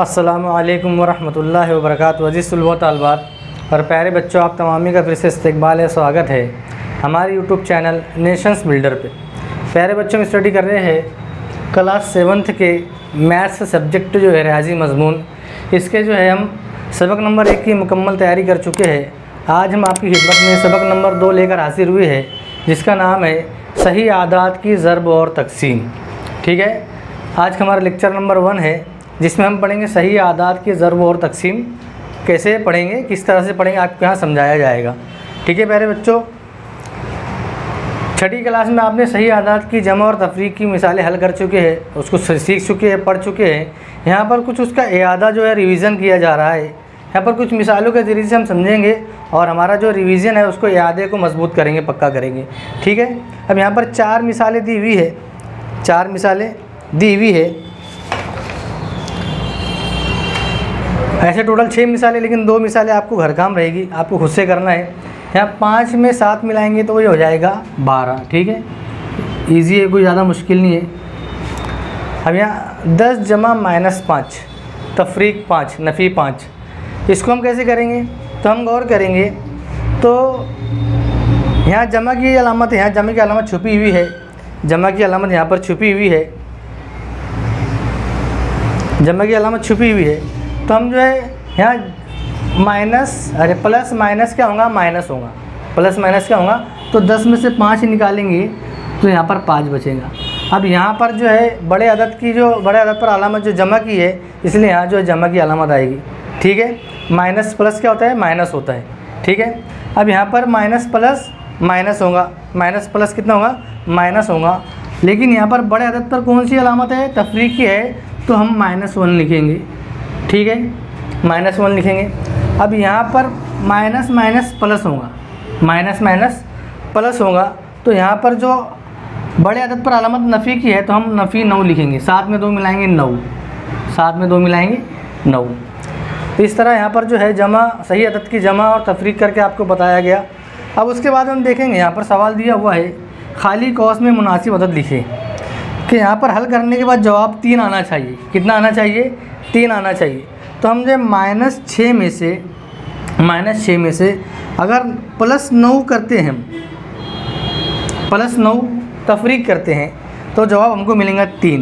अस्सलामु अलैकुम वरहमतुल्लाहि वबरकातुहू। अज़ीज़ तुलबा तालिबात और प्यारे बच्चों, आप तमामी का फिर से इस्तकबाल है, स्वागत है हमारे यूट्यूब चैनल नेशंस बिल्डर पे। प्यारे बच्चों, हम स्टडी कर रहे हैं क्लास 7th के मैथ्स सब्जेक्ट जो है रियाजी मज़मून, इसके जो है हम सबक नंबर 1 की मुकम्मल तैयारी कर चुके हैं। आज हम आपकी खिदमत में सबक नंबर 2 लेकर हाजिर हुए हैं, जिसका नाम है सही आदात की ज़र्ब और तकसीम। ठीक है, आज का हमारा लेक्चर नंबर 1 है, जिसमें हम पढ़ेंगे सही आदात की ज़र्ब और तकसीम कैसे पढ़ेंगे, किस तरह से पढ़ेंगे, आपको यहाँ समझाया जाएगा। ठीक है प्यारे बच्चों, छठी क्लास में आपने सही आदात की जमा और तफरीक की मिसालें हल कर चुके हैं, उसको सीख चुके हैं, पढ़ चुके हैं। यहाँ पर कुछ उसका इयादा जो है रिवीज़न किया जा रहा है। यहाँ पर कुछ मिसालों के ज़रिए से हम समझेंगे और हमारा जो रिवीज़न है उसको इयादे को मजबूत करेंगे, पक्का करेंगे। ठीक है, अब यहाँ पर 4 मिसालें दी हुई है, 4 मिसालें दी हुई है। ऐसे टोटल 6 मिसालें, लेकिन 2 मिसालें आपको घर काम रहेगी, आपको खुद से करना है। यहाँ 5 में 7 मिलाएंगे तो ये हो जाएगा 12। ठीक है, इजी है, कोई ज़्यादा मुश्किल नहीं है। अब यहाँ 10 जमा -5 तफरीक 5 नफ़ी 5, इसको हम कैसे करेंगे तो हम गौर करेंगे तो यहाँ जमा की अलामत, यहाँ जमा की अलामत छुपी हुई है, जमा की अलामत यहाँ पर छुपी हुई है, जमा की अलामत छुपी हुई है। तो हम जो है यहाँ प्लस माइनस क्या होगा, माइनस होगा, प्लस माइनस क्या होगा, तो 10 में से 5 निकालेंगे तो यहाँ पर 5 बचेगा। अब यहाँ पर जो है बड़े अदद पर अलामत जो जमा की है, इसलिए यहाँ जो है जमा की अलामत आएगी। ठीक है, माइनस प्लस क्या होता है, माइनस होता है। ठीक है, अब यहाँ पर माइनस प्लस माइनस होगा, माइनस प्लस कितना होगा, माइनस होगा। लेकिन यहाँ पर बड़े अदद पर कौन सी अलामत है, तफरीक की है, तो हम -1 लिखेंगे। ठीक है, -1 लिखेंगे। अब यहाँ पर माइनस माइनस प्लस होगा, माइनस माइनस प्लस होगा, तो यहाँ पर जो बड़े अदद पर अलामत नफ़ी की है तो हम नफ़ी 9 लिखेंगे, 7 में 2 मिलाएंगे 9, 7 में 2 मिलाएंगे 9। तो इस तरह यहाँ पर जो है जमा, सही अदद की जमा और तफरीक करके आपको बताया गया। अब उसके बाद हम देखेंगे, यहाँ पर सवाल दिया हुआ है खाली कौस में मुनासिब अदद लिखे, कि यहाँ पर हल करने के बाद जवाब 3 आना चाहिए। कितना आना चाहिए, 3 आना चाहिए। तो हम जो -6 में से अगर +9 करते हैं, +9 तफरीक करते हैं तो जवाब हमको मिलेगा 3,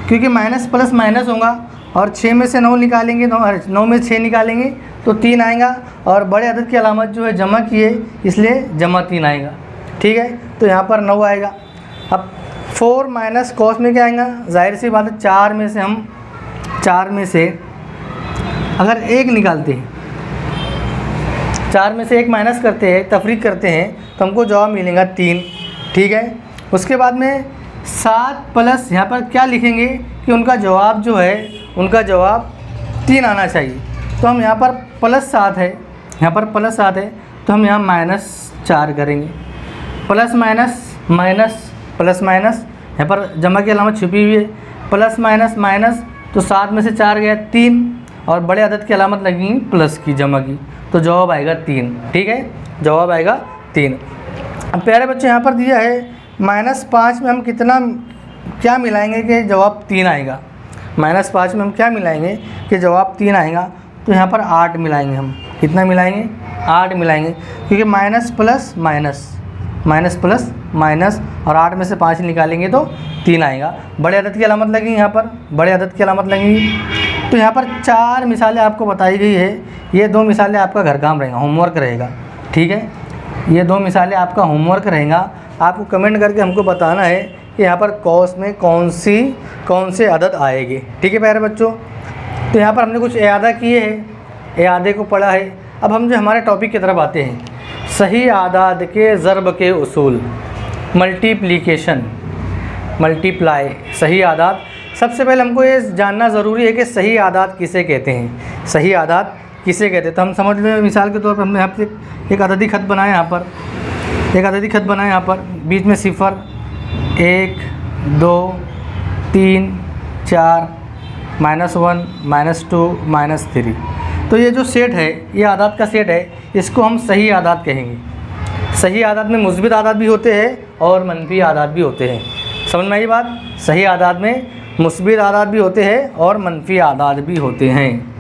क्योंकि माइनस प्लस माइनस होगा और 6 में से 9 निकालेंगे तो 9 में 6 निकालेंगे तो 3 आएगा, और बड़े अदद की अलामत जो है जमा की है, इसलिए जमा 3 आएगा। ठीक है, तो यहाँ पर 9 आएगा। अब 4 माइनस कॉस में क्या आएगा, जाहिर सी बात है 4 में से अगर 1 निकालते हैं, 4 में से 1 माइनस करते हैं, तफरीक करते हैं, तो हमको जवाब मिलेगा 3। ठीक है, उसके बाद में 7 प्लस यहाँ पर क्या लिखेंगे कि उनका जवाब जो है, उनका जवाब 3 आना चाहिए। तो हम यहाँ पर +7 है, यहाँ पर +7 है, तो हम यहाँ -4 करेंगे। Plus minus minus plus minus, यहाँ पर जमा की अलामत छुपी हुई है, प्लस माइनस माइनस, तो 7 में से 4 गया 3, और बड़े अदद की अलामत लगेंगी प्लस की, जमा की, तो जवाब आएगा 3। ठीक है, जवाब आएगा 3। अब प्यारे बच्चे यहाँ पर दिया है -5 में हम क्या मिलाएंगे कि जवाब 3 आएगा। -5 में हम क्या मिलाएंगे कि जवाब 3 आएगा, तो यहाँ पर 8 मिलाएंगे हम। कितना मिलाएंगे, 8 मिलाएंगे, क्योंकि माइनस प्लस माइनस और 8 में से 5 निकालेंगे तो 3 आएगा। बड़े अदद की अलामत लगेगी, यहाँ पर बड़े अदद की अलामत लगेगी। तो यहाँ पर 4 मिसालें आपको बताई गई है। ये 2 मिसालें आपका घर काम रहेगा, होमवर्क रहेगा। ठीक है, ये 2 मिसालें आपका होमवर्क रहेगा। आपको कमेंट करके हमको बताना है कि यहाँ पर कौस में कौन से अदद आएंगे। ठीक है प्यारे बच्चों, तो यहाँ पर हमने कुछ इयादा किए हैं, इयादे को पढ़ा है। अब हम जो हमारे टॉपिक की तरफ आते हैं, सही आदाद के ज़र्ब के उसूल, मल्टीप्लिकेशन, मल्टीप्लाई, सही आदात। सबसे पहले हमको ये जानना ज़रूरी है कि सही आदात किसे कहते हैं, सही आदात किसे कहते हैं। तो हम समझ लें, मिसाल के तौर पर हमने यहाँ पर एक अददी ख़त बनाया, यहाँ पर एक अददी ख़त बनाया, यहाँ पर बीच में 0 1 2 3 4 -1 -2 -3। तो ये जो सेट है, ये आदात का सेट है, इसको हम सही आदात कहेंगे। सही आदात में मुस्बित आदात भी होते हैं और मनफी आदात भी होते हैं। समझ में आई बात, सही आदात में मुस्बित आदाद भी होते हैं और मनफी आदाद भी होते हैं।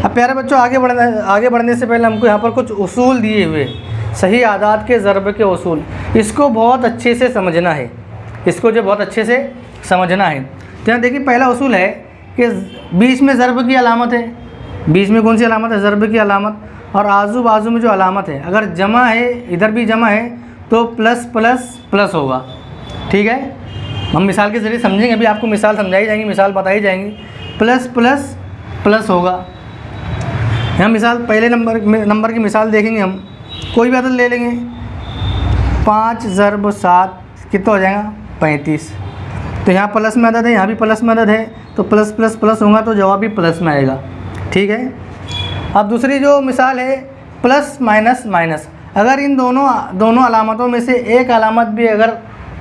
अब प्यारे बच्चों आगे बढ़ने से पहले हमको यहाँ पर कुछ उसूल दिए हुए, सही आदाद के ज़र्ब के उसूल, इसको बहुत अच्छे से समझना है, इसको जो बहुत अच्छे से समझना है। तो यहाँ देखिए पहला उसूल है कि बीच में ज़र्ब की अलामत है, बीच में कौन सी अलामत है? ज़र्ब की अलामत। और आजू बाजू में जो अलामत है, अगर जमा है, इधर भी जमा है तो प्लस प्लस प्लस होगा। ठीक है, हम मिसाल के ज़रिए समझेंगे, अभी आपको मिसाल समझाई जाएंगी, मिसाल बताई जाएंगी। प्लस प्लस प्लस होगा। यहाँ मिसाल पहले नंबर की मिसाल देखेंगे हम, कोई भी अदद ले लेंगे। 5 ज़र्ब 7 कितना हो जाएगा? 35। तो यहाँ प्लस में अदद है, यहाँ भी प्लस में अदद है, तो प्लस प्लस प्लस होगा तो जवाब भी प्लस में आएगा। ठीक है, अब दूसरी जो मिसाल है प्लस माइनस माइनस, अगर इन दोनों अलामतों में से एक अलामत भी अगर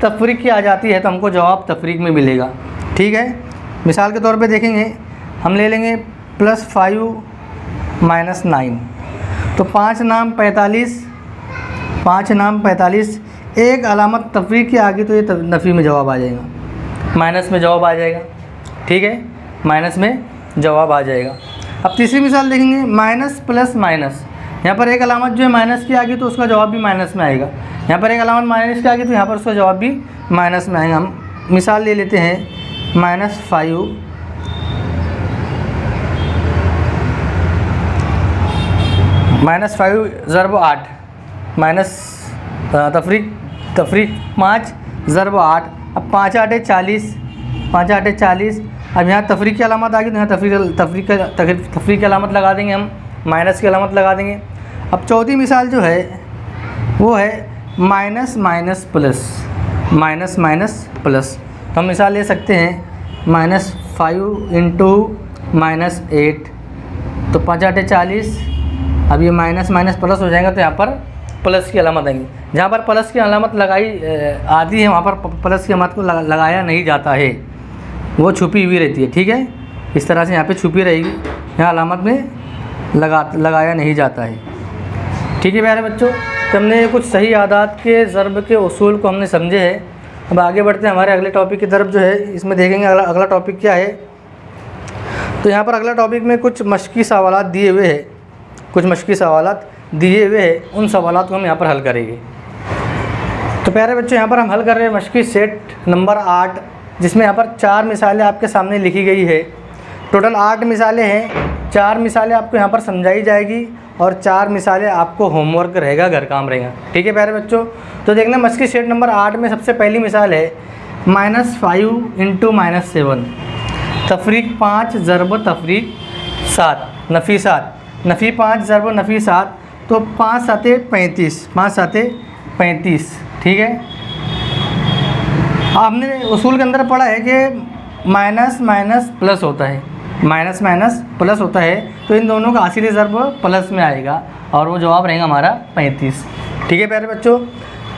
तफरीक की आ जाती है तो हमको जवाब तफरीक में मिलेगा। ठीक है, मिसाल के तौर पे देखेंगे, हम ले लेंगे +5 - 9, तो 5 नाम 45, 5 नाम 45, एक अलामत तफरीक की आ गई तो ये नफ़ी में जवाब आ जाएगा, माइनस में जवाब आ जाएगा। ठीक है, माइनस में जवाब आ जाएगा। अब तीसरी मिसाल देखेंगे, माइनस प्लस माइनस, यहाँ पर एक अलामत जो है माइनस की आ गई तो उसका जवाब भी माइनस में आएगा। यहाँ पर एक अलामत माइनस की आ गई तो यहाँ पर उसका जवाब भी माइनस में आएगा। हम मिसाल ले लेते हैं, -5 ज़र्ब 8, माइनस तफरीक 5 ज़र्ब 8। अब 5 8 40, 5 8 40। अब यहाँ तफरीक की अलामत आ गई तो यहाँ तफरीक की अलामत लगा देंगे, हम माइनस की अलामत लगा देंगे। अब चौथी मिसाल जो है वो है minus minus plus, minus minus plus. तो हम मिसाल ले सकते हैं, -5 × -8, तो 5 8 40। अब ये माइनस माइनस प्लस हो जाएगा तो यहाँ पर प्लस की अलामत आएंगी। जहाँ पर प्लस की अलामत लगाई आती है वहाँ पर प्लस की अलामत को लगाया नहीं जाता है, वो छुपी हुई रहती है। ठीक है, इस तरह से यहाँ पे छुपी रहेगी, यहाँ अलामत में लगाया नहीं जाता है। ठीक है प्यारे बच्चों, तो हमने कुछ सही आदाद के ज़र्ब के उसूल को हमने समझे हैं। अब आगे बढ़ते हैं हमारे अगले टॉपिक की तरफ, जो है इसमें देखेंगे अगला टॉपिक क्या है। तो यहाँ पर अगला टॉपिक में कुछ मश्की सवालात दिए हुए हैं, कुछ मश्की सवालात दिए हुए हैं, उन सवालात को हम यहाँ पर हल करेंगे। तो प्यारे बच्चों, यहाँ पर हम हल कर रहे हैं मश्की सेट नंबर 8, जिसमें यहाँ पर 4 मिसालें आपके सामने लिखी गई है। टोटल 8 मिसालें हैं, 4 मिसालें आपको यहाँ पर समझाई जाएगी और 4 मिसालें आपको होमवर्क रहेगा, घर काम रहेगा। ठीक है प्यारे बच्चों, तो देखना मश्की सेट नंबर 8 में सबसे पहली मिसाल है -5 × -7, तफरीक 5 ज़र्ब तफरीक 7, नफ़ी 7, नफ़ी 5 ज़र्ब नफ़ी 7, तो 5 7 35, 5 7 35। ठीक है, हमने उसूल के अंदर पढ़ा है कि माइनस माइनस प्लस होता है, माइनस माइनस प्लस होता है, तो इन दोनों का हासिल ज़र्ब प्लस में आएगा और वो जवाब रहेगा हमारा 35। ठीक है प्यारे बच्चों,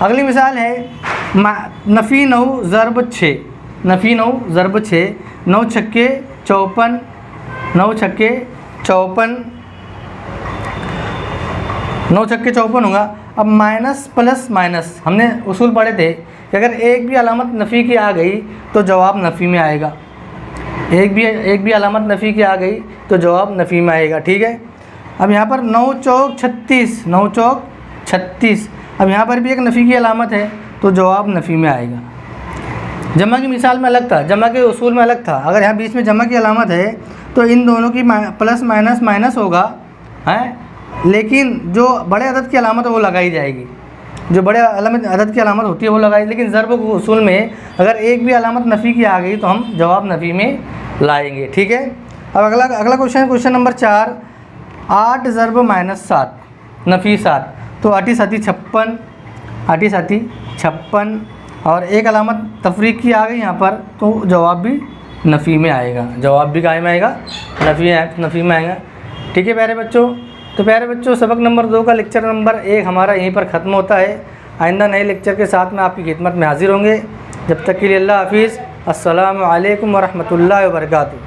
अगली मिसाल है नफ़ी 9 ज़र्ब 6, नफ़ी 9 ज़र्ब 6, 9 छक्के 54, 9 छक्के 54, 9 छक्के 54 होगा। अब माइनस प्लस माइनस, हमने उसूल पढ़े थे कि अगर एक भी अलामत नफ़ी की आ गई तो जवाब नफ़ी में आएगा, एक भी अलामत नफ़ी की आ गई तो जवाब नफ़ी में आएगा। ठीक है, अब यहाँ पर 9 चौक 36, 9 चौक 36, अब यहाँ पर भी एक नफ़ी की अलामत है तो जवाब नफ़ी में आएगा। जमा की मिसाल में अलग था, जमा के उसूल में अलग था। अगर यहाँ बीच में जमा की अलामत है तो इन दोनों की प्लस माइनस माइनस होगा, है, लेकिन जो बड़े अदद की अलामत है वो लगाई जाएगी, जो बड़े अदद की अलामत होती है वो लगाई। लेकिन ज़र्ब के उसूल में अगर एक भी अलामत नफ़ी की आ गई तो हम जवाब नफ़ी में लाएंगे। ठीक है, अब अगला क्वेश्चन नंबर 4, 8 ज़र्ब -7, नफ़ी 7, तो 8 7 56, 8 7 56, और एक अलामत तफरीक की आ गई यहाँ पर तो जवाब भी नफ़ी में आएगा, जवाब भी कायम आएगा, नफ़ी में आएगा। ठीक है प्यारे बच्चों, तो प्यारे बच्चों सबक नंबर 2 का लेक्चर नंबर 1 हमारा यहीं पर ख़त्म होता है। आइंदा नए लेक्चर के साथ में आपकी खिदमत में हाजिर होंगे। जब तक के लिए अल्लाह हाफिज़, अस्सलामु अलैकुम व रहमतुल्लाहि व बरकातुहू।